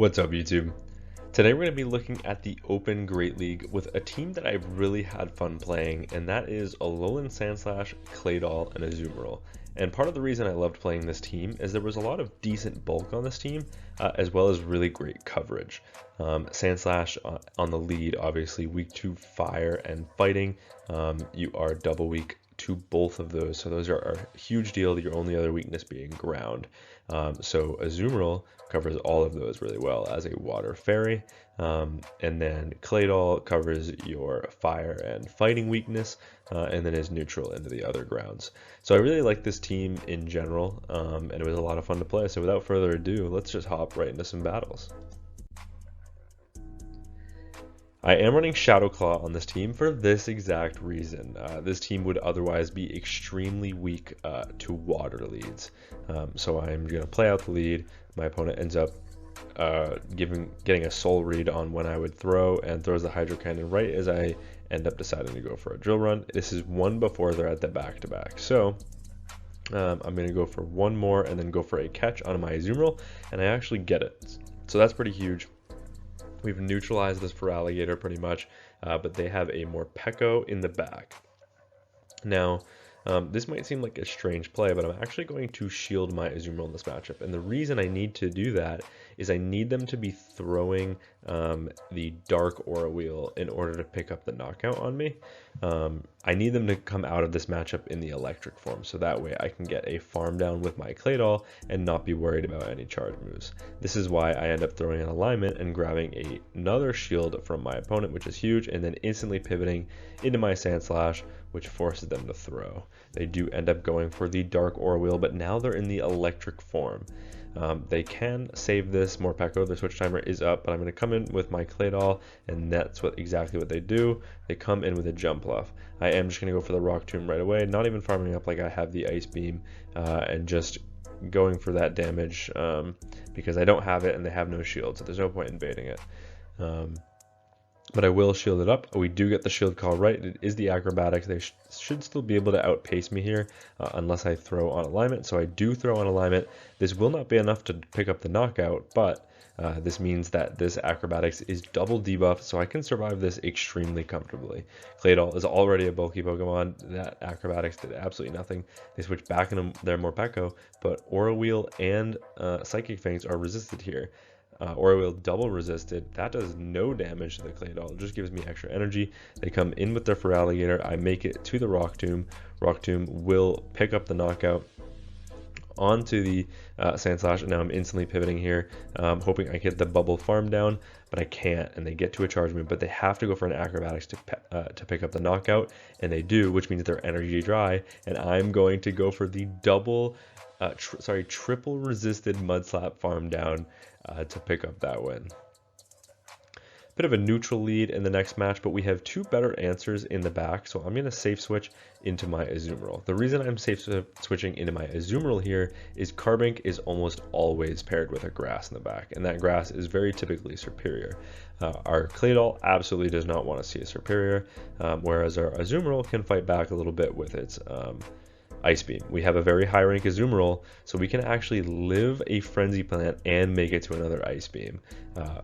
What's up, YouTube? Today we're going to be looking at the Open Great League with a team that I've really had fun playing, and that is Alolan Sandslash, Claydol, and Azumarill. And part of the reason I loved playing this team is there was a lot of decent bulk on this team, as well as really great coverage. Sandslash on the lead, obviously weak to fire and fighting. You are double weak to both of those, so those are a huge deal. Your only other weakness being ground. So Azumarill covers all of those really well as a water fairy, and then Claydol covers your fire and fighting weakness, and then is neutral into the other grounds. So I really like this team in general, and it was a lot of fun to play. So without further ado, let's just hop right into some battles. I am running Shadow Claw on this team for this exact reason. This team would otherwise be extremely weak to water leads. So I'm going to play out the lead. My opponent ends up getting a soul read on when I would throw, and throws the Hydro Cannon right as I end up deciding to go for a drill run. This is one before they're at the back-to-back. So I'm going to go for one more and then go for a catch on my Azumarill, and I actually get it. So that's pretty huge. We've neutralized this for Alligator pretty much, but they have a Morpeko in the back. Now, this might seem like a strange play, but I'm actually going to shield my Azumarill in this matchup. And the reason I need to do that is I need them to be throwing the Dark Aura Wheel in order to pick up the knockout on me. I need them to come out of this matchup in the electric form, so that way I can get a farm down with my Claydol and not be worried about any charge moves. This is why I end up throwing an alignment and grabbing another shield from my opponent, which is huge, and then instantly pivoting into my Sandslash, which forces them to throw. They do end up going for the Dark Aura Wheel, but now they're in the electric form. They can save this Morpeko. The switch timer is up, but I'm going to come in with my Claydol, and that's exactly what they do. They come in with a Jump Bluff. I am just going to go for the Rock Tomb right away, not even farming up like I have the Ice Beam, and just going for that damage because I don't have it and they have no shield, so there's no point in baiting it. But I will shield it up. We do get the shield call right. It is the acrobatics. They should still be able to outpace me here unless I throw on alignment. So I do throw on alignment. This will not be enough to pick up the knockout, but this means that this acrobatics is double debuff, so I can survive this extremely comfortably. Claydol is already a bulky Pokemon. That acrobatics did absolutely nothing. They switch back into their Morpeko, but Aura Wheel and Psychic Fangs are resisted here. Aura Wheel double resisted. That does no damage to the Claydol. It just gives me extra energy. They come in with their Feraligatr. I make it to the Rock Tomb. Rock Tomb will pick up the knockout onto the Sandslash, and now I'm instantly pivoting here, hoping I get the bubble farm down, but I can't, and they get to a charge move, but they have to go for an acrobatics to pick up the knockout, and they do, which means they're energy dry, and I'm going to go for the triple resisted Mudslap farm down to pick up that win. Bit of a neutral lead in the next match, but we have two better answers in the back, so I'm going to safe switch into my Azumarill. The reason I'm safe switching into my Azumarill here is Carbink is almost always paired with a grass in the back, and that grass is very typically superior. Our Claydol absolutely does not want to see a superior, whereas our Azumarill can fight back a little bit with its Ice Beam. We have a very high rank Azumarill, so we can actually live a Frenzy Plant and make it to another Ice Beam,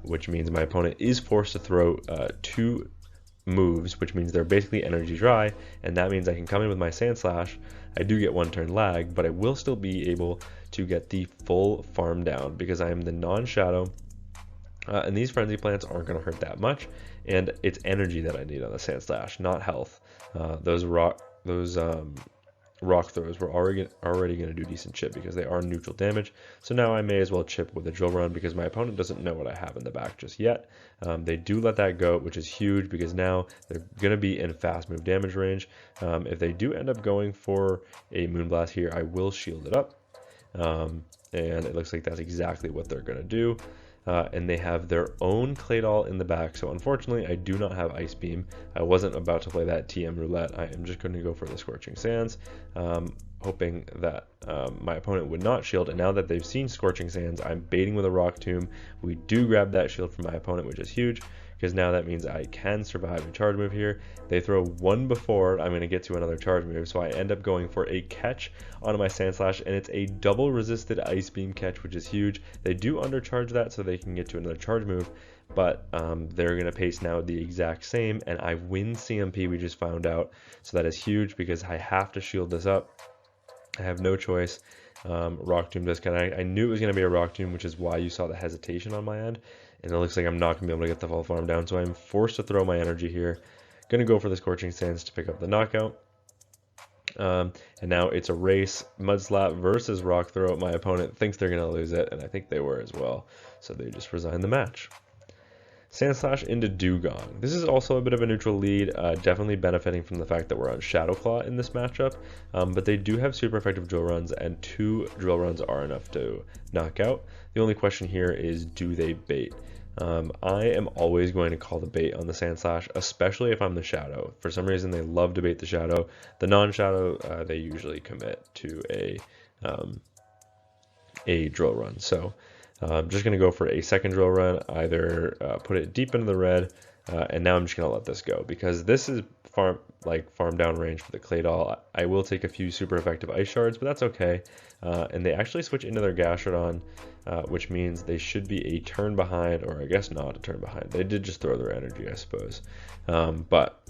which means my opponent is forced to throw two moves, which means they're basically energy dry, and that means I can come in with my Sandslash. I do get one turn lag, but I will still be able to get the full farm down because I am the non-shadow, and these Frenzy Plants aren't going to hurt that much, and it's energy that I need on the Sandslash, not health. Those rock throws were already going to do decent chip because they are neutral damage. So now I may as well chip with a drill run because my opponent doesn't know what I have in the back just yet. They do let that go, which is huge because now they're going to be in fast move damage range. If they do end up going for a Moonblast here, I will shield it up. And it looks like that's exactly what they're going to do. And they have their own Claydol in the back, so unfortunately I do not have Ice Beam. I wasn't about to play that TM roulette. I am just going to go for the Scorching Sands, hoping that my opponent would not shield, and now that they've seen Scorching Sands, I'm baiting with a Rock Tomb. We do grab that shield from my opponent, which is huge. because now that means I can survive a charge move here. They throw one before I'm going to get to another charge move, so I end up going for a catch onto my Sand Slash, and it's a double resisted Ice Beam catch, which is huge. They do undercharge that so they can get to another charge move, but they're going to pace now the exact same, and I win CMP, we just found out. So that is huge because I have to shield this up. I have no choice. Rock Tomb does kind of, I knew it was going to be a Rock Tomb, which is why you saw the hesitation on my end, and it looks like I'm not going to be able to get the full farm down, so I'm forced to throw my energy here. Going to go for the Scorching Sands to pick up the knockout. And now it's a race, Mud Slap versus Rock Throw. My opponent thinks they're going to lose it, and I think they were as well, so they just resign the match. Sand Slash into Dugong. This is also a bit of a neutral lead, definitely benefiting from the fact that we're on Shadow Claw in this matchup, but they do have super effective drill runs, and 2 drill runs are enough to knock out. The only question here is, do they bait? I am always going to call the bait on the Sand Slash, especially if I'm the Shadow. For some reason, they love to bait the Shadow. The non-Shadow, they usually commit to a drill run. So I'm just going to go for a second drill run, either put it deep into the red, and now I'm just going to let this go, because this is farm down range for the Clay Doll. I will take a few super effective Ice Shards, but that's okay. And they actually switch into their Gastrodon, which means they should be a turn behind, or I guess not a turn behind. They did just throw their energy, I suppose. But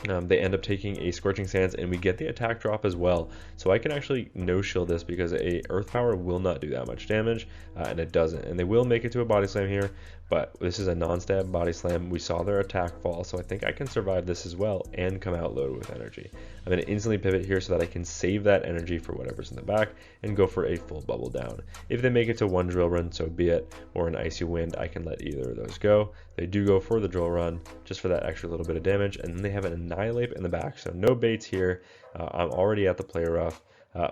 they end up taking a Scorching Sands, and we get the attack drop as well. So I can actually no-shield this because a Earth Power will not do that much damage, and it doesn't. And they will make it to a Body Slam here, but this is a non-stab Body Slam. We saw their attack fall, so I think I can survive this as well and come out loaded with energy. I'm going to instantly pivot here so that I can save that energy for whatever's in the back and go for a full bubble down. If they make it to 1 drill run, so be it, or an Icy Wind, I can let either of those go. They do go for the drill run just for that extra little bit of damage, and then they have an Annihilate in the back, so no baits here. I'm already at the play rough.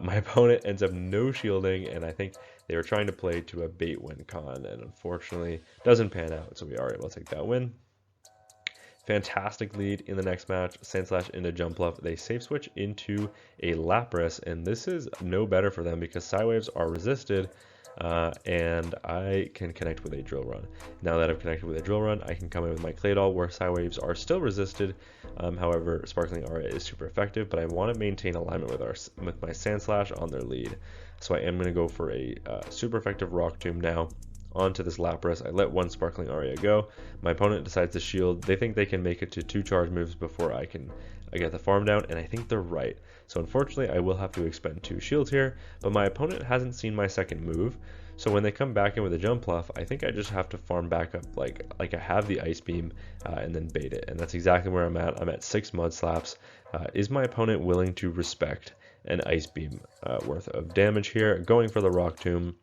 My opponent ends up no shielding, and I think they were trying to play to a bait win con, and unfortunately doesn't pan out, so we are able to take that win. Fantastic lead in the next match. Sand Slash into Jumpluff. They safe switch into a Lapras, and this is no better for them because Psywaves are resisted, and I can connect with a Drill Run. Now that I've connected with a Drill Run, I can come in with my Clay Doll where Psywaves are still resisted. However, Sparkling Aura is super effective, but I want to maintain alignment with my Sand Slash on their lead. So I am going to go for a super effective Rock Tomb now onto this Lapras. I let 1 Sparkling Aria go. My opponent decides to shield. They think they can make it to 2 charge moves before I get the farm down, and I think they're right. So unfortunately, I will have to expend 2 shields here, but my opponent hasn't seen my second move. So when they come back in with a Jumpluff, I think I just have to farm back up like I have the Ice Beam and then bait it. And that's exactly where I'm at. I'm at 6 Mud Slaps. Is my opponent willing to respect an Ice Beam worth of damage here? Going for the Rock Tomb.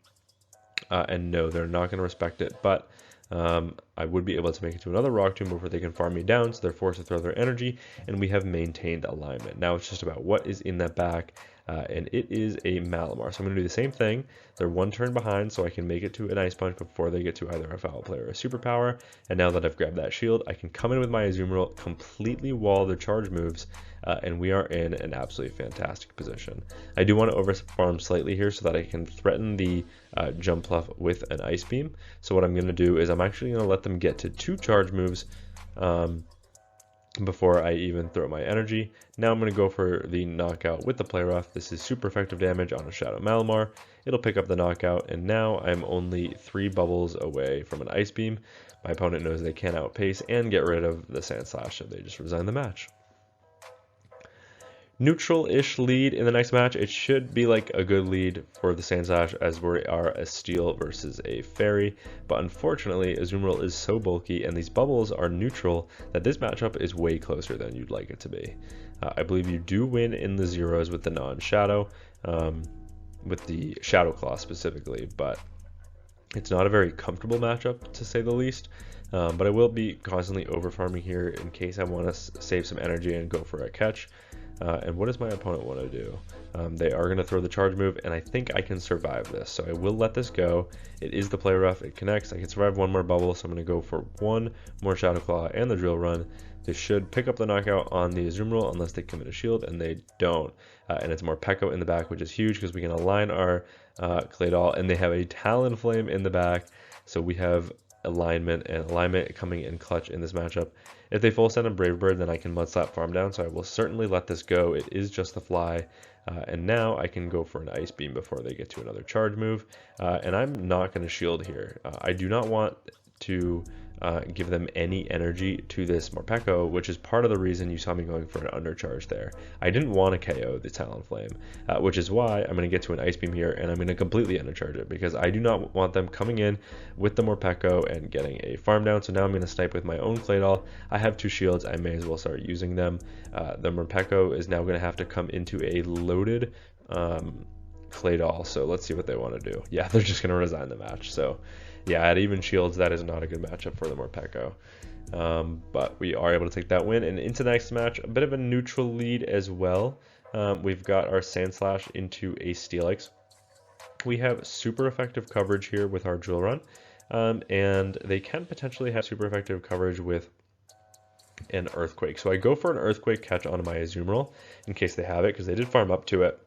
And no, they're not going to respect it, but I would be able to make it to another Rock Tomb before they can farm me down, so they're forced to throw their energy, and we have maintained alignment. Now it's just about what is in that back, and it is a Malamar. So I'm going to do the same thing. They're 1 turn behind, so I can make it to an Ice Punch before they get to either a Foul Play or a Superpower, and now that I've grabbed that shield, I can come in with my Azumarill, completely wall their charge moves, and we are in an absolutely fantastic position. I do want to overfarm slightly here so that I can threaten the Jumpluff with an Ice Beam. So what I'm going to do is I'm actually going to let them get to 2 charge moves before I even throw my energy. Now I'm going to go for the knockout with the Play Rough. This is super effective damage on a Shadow Malamar. It'll pick up the knockout, and now I'm only 3 bubbles away from an Ice Beam. My opponent knows they can't outpace and get rid of the Sand Slash, so they just resign the match. Neutral-ish lead in the next match. It should be like a good lead for the Sand Slash, as we are a Steel versus a Fairy, but unfortunately Azumarill is so bulky and these bubbles are neutral that this matchup is way closer than you'd like it to be. I believe you do win in the zeros with the non-Shadow, with the Shadow Claw specifically, but it's not a very comfortable matchup to say the least. But I will be constantly overfarming here in case I want to save some energy and go for a catch. And what does my opponent want to do? They are going to throw the charge move, and I think I can survive this. So I will let this go. It is the Play Rough. It connects. I can survive 1 more bubble, so I'm going to go for 1 more Shadow Claw and the Drill Run. They should pick up the knockout on the Azumarill unless they commit a shield, and they don't. And it's more Pekko in the back, which is huge because we can align our Clay Doll, and they have a Talonflame in the back. So we have alignment and alignment coming in clutch in this matchup. If they full send a Brave Bird, then I can mud slap farm down, so I will certainly let this go. It is just the fly. And now I can go for an Ice Beam before they get to another charge move. And I'm not going to shield here. I do not want to give them any energy to this Morpeko, which is part of the reason you saw me going for an undercharge there. I didn't want to KO the Talonflame, which is why I'm going to get to an Ice Beam here, and I'm going to completely undercharge it, because I do not want them coming in with the Morpeko and getting a farm down. So now I'm going to snipe with my own Claydol. I have 2 shields, I may as well start using them. The Morpeko is now going to have to come into a loaded Claydol, so let's see what they want to do. Yeah, they're just going to resign the match. So yeah, at even shields, that is not a good matchup for the Morpeko. But we are able to take that win. And into the next match, a bit of a neutral lead as well. We've got our Sandslash into a Steelix. We have super effective coverage here with our Drill Run. And they can potentially have super effective coverage with an Earthquake. So I go for an Earthquake catch onto my Azumarill in case they have it, because they did farm up to it.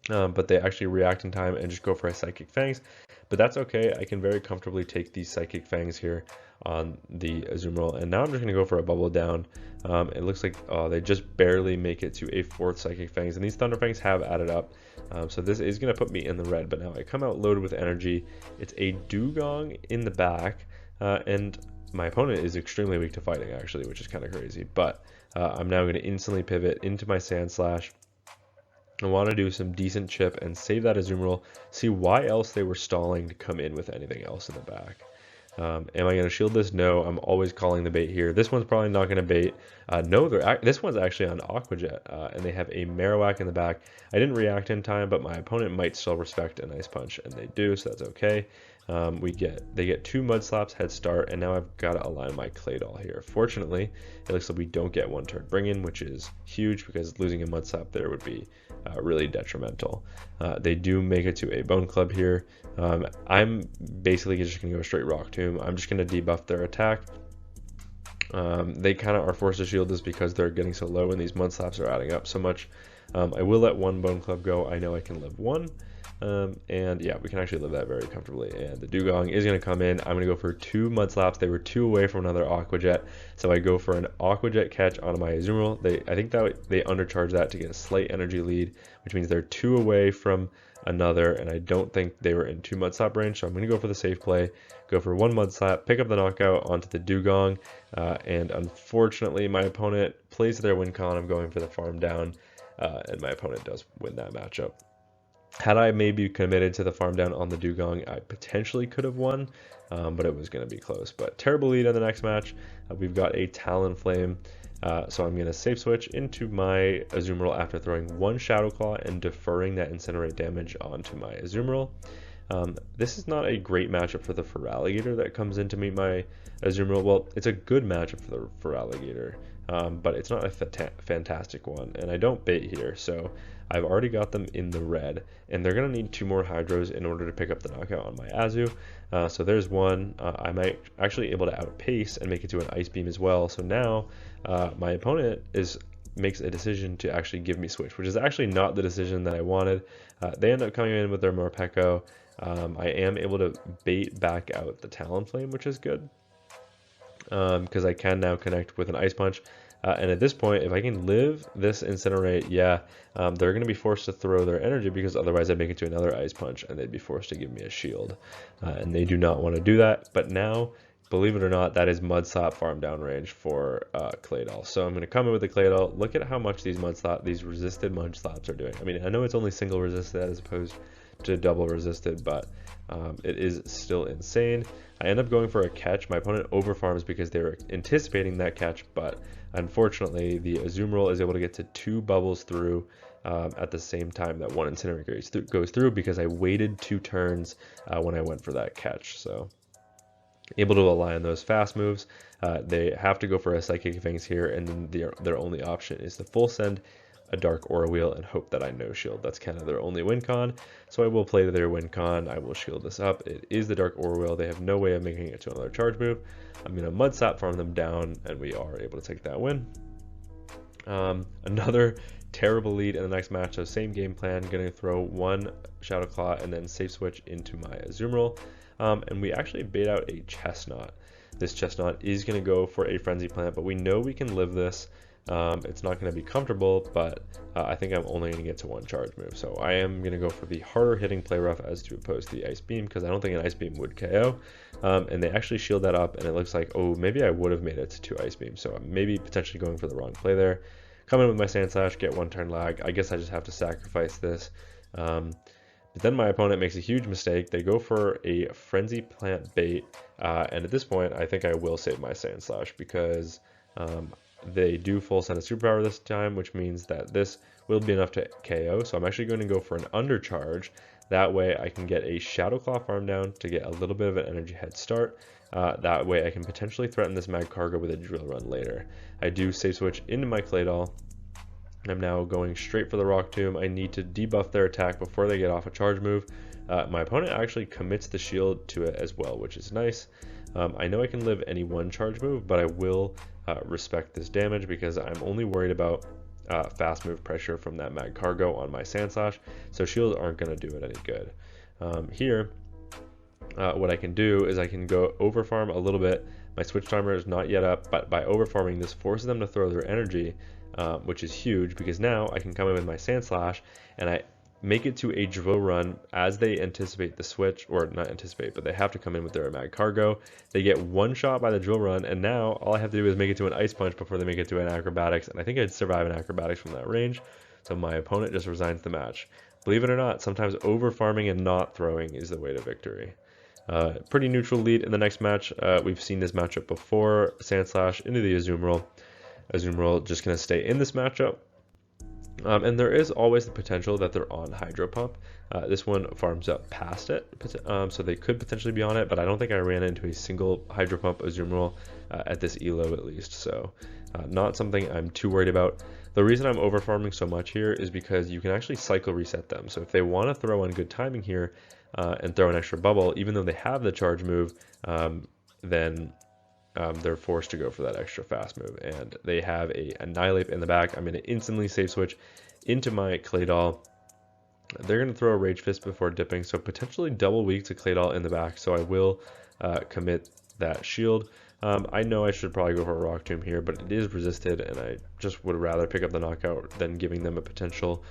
But they actually react in time and just go for a Psychic Fangs. But that's okay. I can very comfortably take these Psychic Fangs here on the Azumarill. And now I'm just going to go for a Bubble Down. It looks like they just barely make it to a 4th Psychic Fangs. And these Thunder Fangs have added up. So this is going to put me in the red. But now I come out loaded with energy. It's a Dugong in the back. And my opponent is extremely weak to fighting, actually, which is kind of crazy. But I'm now going to instantly pivot into my Sandslash. I want to do some decent chip and save that Azumarill, see why else they were stalling to come in with anything else in the back. Am I going to shield this? No, I'm always calling the bait here. This one's probably not going to bait. No, this one's actually on Aqua Jet, and they have a Marowak in the back. I didn't react in time, but my opponent might still respect a nice punch, and they do, so that's okay. They get 2 Mud Slaps head start, and now I've got to align my Claydol here. Fortunately, it looks like we don't get 1 turn bring in, which is huge because losing a Mud Slap there would be really detrimental. They do make it to a Bone Club here. I'm basically just going to go straight Rock Tomb. I'm just going to debuff their attack. They kind of are forced to shield this because they're getting so low and these Mud Slaps are adding up so much. I will let 1 Bone Club go. I know I can live 1. And yeah, we can actually live that very comfortably. And the Dugong is going to come in. I'm going to go for 2 Mud Slaps. They were 2 away from another Aqua Jet, so I go for an Aqua Jet catch onto my Azumarill. I think that they undercharge that to get a slight energy lead, which means they're 2 away from another, and I don't think they were in 2 Mud Slap range, so I'm going to go for the safe play, go for 1 Mud Slap, pick up the knockout onto the Dugong, and unfortunately my opponent plays their win con. I'm going for the farm down, and my opponent does win that matchup. Had I maybe committed to the farm down on the Dugong, I potentially could have won, but it was going to be close. But terrible lead in the next match. We've got a Talonflame, so I'm going to safe switch into my Azumarill after throwing 1 Shadow Claw and deferring that Incinerate damage onto my Azumarill. This is not a great matchup for the Feraligatr that comes in to meet my Azumarill. Well, it's a good matchup for the Feraligatr, but it's not a fantastic one, and I don't bait here, so I've already got them in the red, and they're going to need 2 more Hydros in order to pick up the knockout on my Azu. So there's 1. I might actually able to outpace and make it to an Ice Beam as well. So now my opponent makes a decision to actually give me switch, which is actually not the decision that I wanted. They end up coming in with their Morpeko. I am able to bait back out the Talonflame, which is good, because I can now connect with an Ice Punch. And at this point, if I can live this Incinerate, yeah, they're going to be forced to throw their energy, because otherwise I'd make it to another Ice Punch and they'd be forced to give me a shield. And they do not want to do that. But now, believe it or not, that is Mud Slap farm down range for Claydol. So I'm going to come in with the Claydol. Look at how much these resisted Mud Slaps are doing. I mean, I know it's only single resisted as opposed to double resisted, but it is still insane. I end up going for a catch. My opponent overfarms because they were anticipating that catch, but unfortunately the Azumarill is able to get to 2 bubbles through at the same time that 1 Incinerate goes through, because I waited 2 turns when I went for that catch. So able to align those fast moves. They have to go for a Psychic Fangs here, and then their only option is to full send a Dark Aura Wheel and hope that I no shield. That's kind of their only win con, so I will play to their win con. I will shield this up. It is the Dark Aura Wheel. They have no way of making it to another charge move. I'm going to Mud Slap farm them down, and we are able to take that win. Another terrible lead in the next match, so same game plan. Going to throw 1 Shadow Claw and then safe switch into my Azumarill. and we actually bait out a chestnut. This chestnut is going to go for a frenzy plant, but we know we can live this. It's not going to be comfortable, but I think I'm only going to get to one charge move. So I am going to go for the harder hitting play rough as to opposed to the ice beam, because I don't think an ice beam would KO. And they actually shield that up, and it looks like, oh, maybe I would have made it to 2 ice beams. So I'm maybe potentially going for the wrong play there. Come in with my Sand Slash, get 1 turn lag. I guess I just have to sacrifice this. But then my opponent makes a huge mistake. They go for a frenzy plant bait, and at this point, I think I will save my Sand Slash, because they do full send a superpower this time, which means that this will be enough to KO. So I'm actually going to go for an undercharge. That way I can get a Shadow Claw farm down to get a little bit of an energy head start. That way I can potentially threaten this Mag Cargo with a drill run later. I do save switch into my Claydol. I'm now going straight for the Rock Tomb. I need to debuff their attack before they get off a charge move. My opponent actually commits the shield to it as well, which is nice. I know I can live any one charge move, but I will respect this damage because I'm only worried about fast move pressure from that Mag Cargo on my Sand Slash, so shields aren't going to do it any good. Here, what I can do is I can go overfarm a little bit. My switch timer is not yet up, but by overfarming, this forces them to throw their energy, which is huge because now I can come in with my Sand Slash and I make it to a drill run as they anticipate the switch, or not anticipate, but they have to come in with their Mag Cargo. They get one shot by the drill run, and now all I have to do is make it to an Ice Punch before they make it to an Acrobatics, and I think I'd survive an Acrobatics from that range, so my opponent just resigns the match. Believe it or not, sometimes over farming and not throwing is the way to victory. Pretty neutral lead in the next match. We've seen this matchup before. Sand Slash into the Azumarill. Azumarill just going to stay in this matchup. And there is always the potential that they're on Hydro Pump. This one farms up past it, so they could potentially be on it, but I don't think I ran into a single Hydro Pump Azumarill at this elo at least, so not something I'm too worried about. The reason I'm over farming so much here is because you can actually cycle reset them. So if they want to throw on good timing here and throw an extra bubble, even though they have the charge move, then they're forced to go for that extra fast move, and they have a Annihilate in the back. I'm going to instantly save switch into my Claydol. They're going to throw a Rage Fist before dipping, so potentially double weak to Claydol in the back, so I will commit that shield. I know I should probably go for a Rock Tomb here, but it is resisted, and I just would rather pick up the knockout than giving them a potential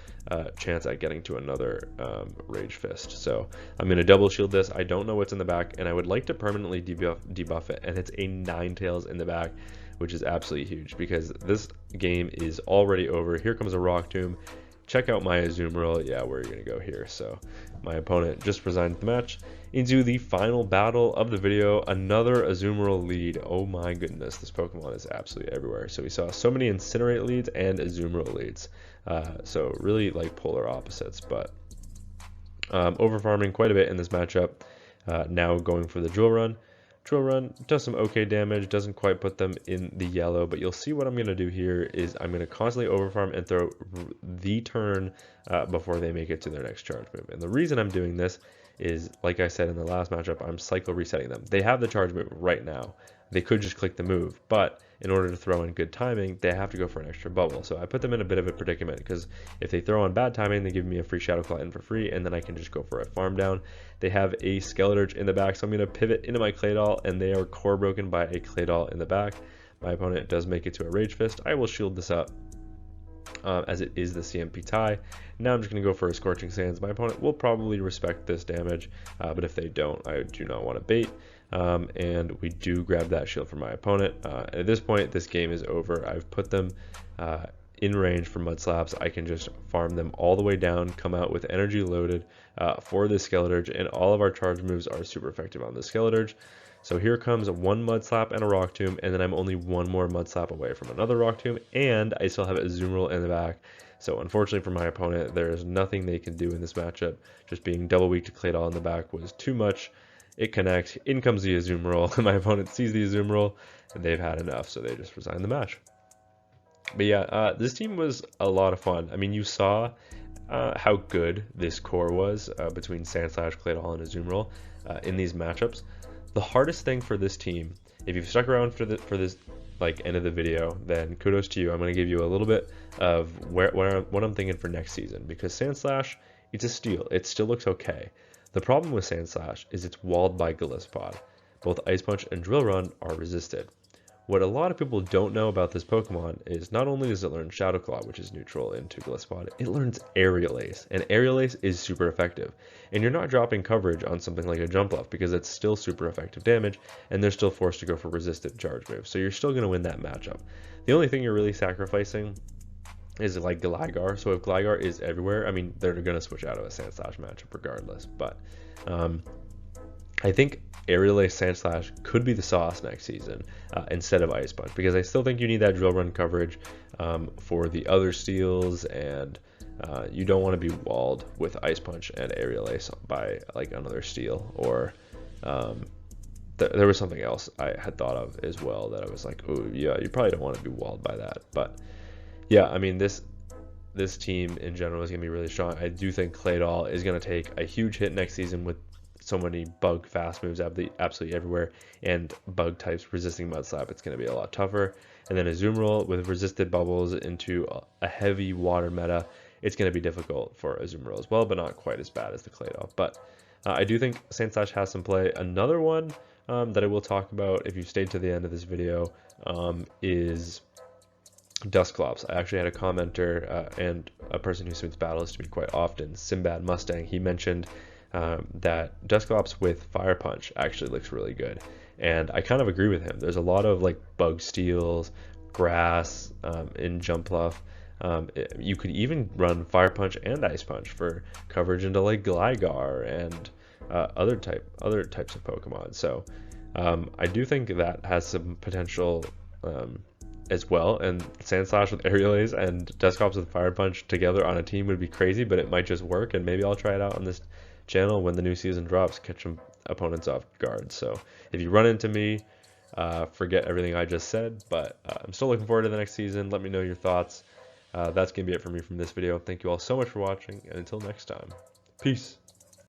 chance at getting to another Rage Fist. So I'm going to double shield this. I don't know what's in the back, and I would like to permanently debuff it, and it's a Ninetales in the back, which is absolutely huge because this game is already over. Here comes a Rock Tomb. Check out my Azumarill. Yeah, we're going to go here. So my opponent just resigned the match. Into the final battle of the video, another Azumarill lead. Oh my goodness, this Pokemon is absolutely everywhere. So we saw so many Incinerate leads and Azumarill leads. So really like polar opposites, but overfarming quite a bit in this matchup. Now going for the Drill Run. Drill Run does some okay damage, doesn't quite put them in the yellow, but you'll see what I'm going to do here is I'm going to constantly overfarm and throw the turn before they make it to their next charge move. And the reason I'm doing this is, like I said in the last matchup, I'm cycle resetting them. They have the charge move right now. They could just click the move, but in order to throw in good timing, they have to go for an extra bubble. So I put them in a bit of a predicament because if they throw on bad timing, they give me a free Shadow Claw in for free, and then I can just go for a farm down. They have a Skeleturge in the back, so I'm going to pivot into my Claydol, and they are core broken by a Claydol in the back. My opponent does make it to a Rage Fist. I will shield this up as it is the CMP tie. Now I'm just going to go for a Scorching Sands. My opponent will probably respect this damage, but if they don't, I do not want to bait. And we do grab that shield from my opponent. At this point, this game is over. I've put them in range for Mud Slaps. I can just farm them all the way down, come out with energy loaded for the Skeleturge, and all of our charge moves are super effective on the Skeleturge. So here comes one Mud Slap and a Rock Tomb, and then I'm only one more Mud Slap away from another Rock Tomb, and I still have a Azumarill in the back. So unfortunately for my opponent, there is nothing they can do in this matchup. Just being double weak to Claydol in the back was too much. It connects, in comes the Azumarill, my opponent sees the Azumarill, and they've had enough, so they just resign the match. But yeah, this team was a lot of fun. I mean, you saw how good this core was between Sand Slash, Claydol, and Azumarill in these matchups. The hardest thing for this team, if you've stuck around for this like end of the video, then kudos to you. I'm going to give you a little bit of what I'm thinking for next season, because Sand Slash, it's a steal. It still looks okay. The problem with Sand Slash is it's walled by Gliscod. Both Ice Punch and Drill Run are resisted. What a lot of people don't know about this Pokemon is not only does it learn Shadow Claw, which is neutral into Gliscod, it learns Aerial Ace, and Aerial Ace is super effective. And you're not dropping coverage on something like a Jumpluff because it's still super effective damage, and they're still forced to go for resisted charge moves, so you're still going to win that matchup. The only thing you're really sacrificing is like Gligar, so if Gligar is everywhere, I mean, they're going to switch out of a Sand Slash matchup regardless, but I think Aerial Ace Sand Slash could be the sauce next season instead of Ice Punch, because I still think you need that Drill Run coverage for the other steals, and you don't want to be walled with Ice Punch and Aerial Ace by like another steal, or there was something else I had thought of as well that I was like, oh yeah, you probably don't want to be walled by that. But yeah, I mean, this team in general is going to be really strong. I do think Claydol is going to take a huge hit next season with so many bug fast moves absolutely everywhere, and bug types resisting Mud Slap. It's going to be a lot tougher. And then Azumarill with resisted bubbles into a heavy water meta, it's going to be difficult for Azumarill as well, but not quite as bad as the Claydol. But I do think Sand Slash has some play. Another one that I will talk about if you stayed to the end of this video is Dusclops. I actually had a commenter and a person who submits battles to me quite often, Simbad Mustang. He mentioned that Dusclops with Fire Punch actually looks really good, and I kind of agree with him. There's a lot of like bug steals, grass in Jumpluff. You could even run Fire Punch and Ice Punch for coverage into like Gligar and other types of Pokemon. So I do think that has some potential as well, and Sand Slash with Aerial Ace and Dusclops with Fire Punch together on a team would be crazy, but it might just work, and maybe I'll try it out on this channel when the new season drops, catch some opponents off guard. So if you run into me, forget everything I just said, but I'm still looking forward to the next season. Let me know your thoughts. That's gonna be it for me from this video. Thank you all so much for watching, and until next time, peace.